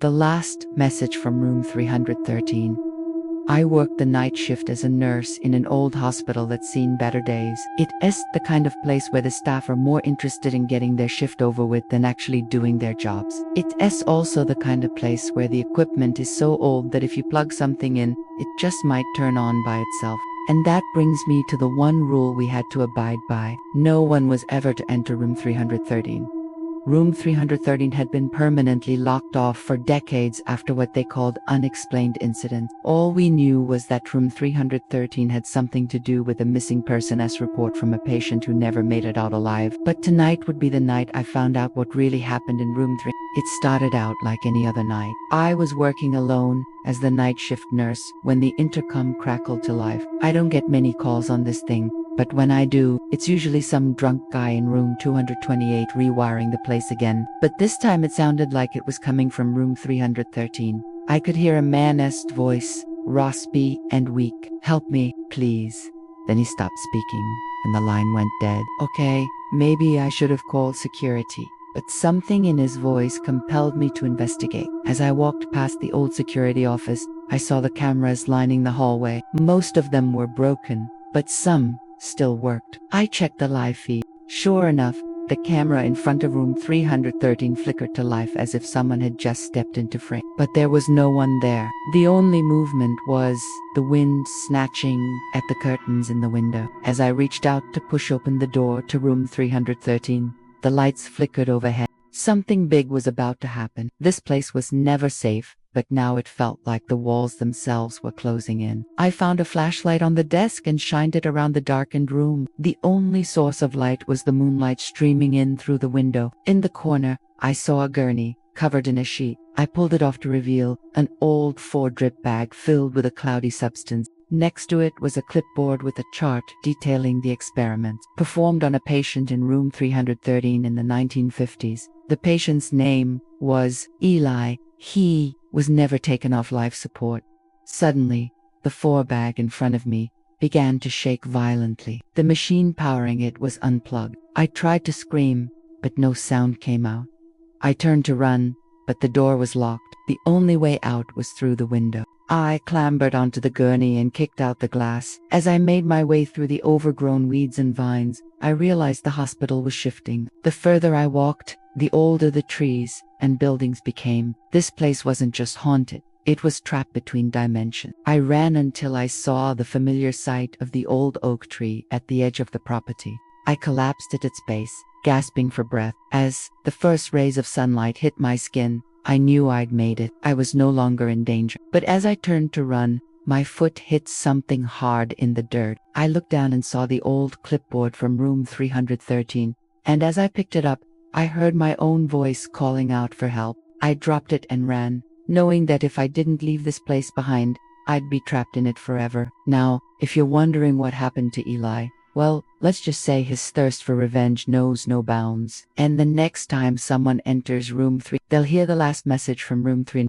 The last message from room 313. I worked the night shift as a nurse in an old hospital that's seen better days. It's the kind of place where the staff are more interested in getting their shift over with than actually doing their jobs. It's also the kind of place where the equipment is so old that if you plug something in, it just might turn on by itself. And that brings me to the one rule we had to abide by. No one was ever to enter room 313. Room 313 had been permanently locked off for decades after what they called unexplained incidents. All we knew was that room 313 had something to do with a missing persons report from a patient who never made it out alive. But tonight would be the night I found out what really happened in room 3. It started out like any other night. I was working alone as the night shift nurse when the intercom crackled to life. I don't get many calls on this thing, but when I do, it's usually some drunk guy in room 228 rewiring the place again. But this time it sounded like it was coming from room 313. I could hear a man's voice, raspy and weak. "Help me, please." Then he stopped speaking, and the line went dead. Okay, maybe I should have called security. But something in his voice compelled me to investigate. As I walked past the old security office, I saw the cameras lining the hallway. Most of them were broken, but some still worked. I checked the live feed. Sure enough, the camera in front of room 313 flickered to life as if someone had just stepped into frame. But there was no one there. The only movement was the wind snatching at the curtains in the window. As I reached out to push open the door to room 313, the lights flickered overhead. Something big was about to happen. This place was never safe, but now it felt like the walls themselves were closing in. I found a flashlight on the desk and shined it around the darkened room. The only source of light was the moonlight streaming in through the window. In the corner, I saw a gurney, covered in a sheet. I pulled it off to reveal an old 4-drip bag filled with a cloudy substance. Next to it was a clipboard with a chart detailing the experiments performed on a patient in room 313 in the 1950s. The patient's name was Eli. He was never taken off life support. Suddenly, the 4 bag in front of me began to shake violently. The machine powering it was unplugged. I tried to scream, but no sound came out. I turned to run, but the door was locked. The only way out was through the window. I clambered onto the gurney and kicked out the glass. As I made my way through the overgrown weeds and vines, I realized the hospital was shifting. The further I walked, the older the trees and buildings became. This place wasn't just haunted, it was trapped between dimensions. I ran until I saw the familiar sight of the old oak tree at the edge of the property. I collapsed at its base, gasping for breath. As the first rays of sunlight hit my skin, I knew I'd made it. I was no longer in danger. But as I turned to run, my foot hit something hard in the dirt. I looked down and saw the old clipboard from room 313, and as I picked it up, I heard my own voice calling out for help. I dropped it and ran, knowing that if I didn't leave this place behind, I'd be trapped in it forever. Now, if you're wondering what happened to Eli, well, let's just say his thirst for revenge knows no bounds. And the next time someone enters room 3, they'll hear the last message from room 3.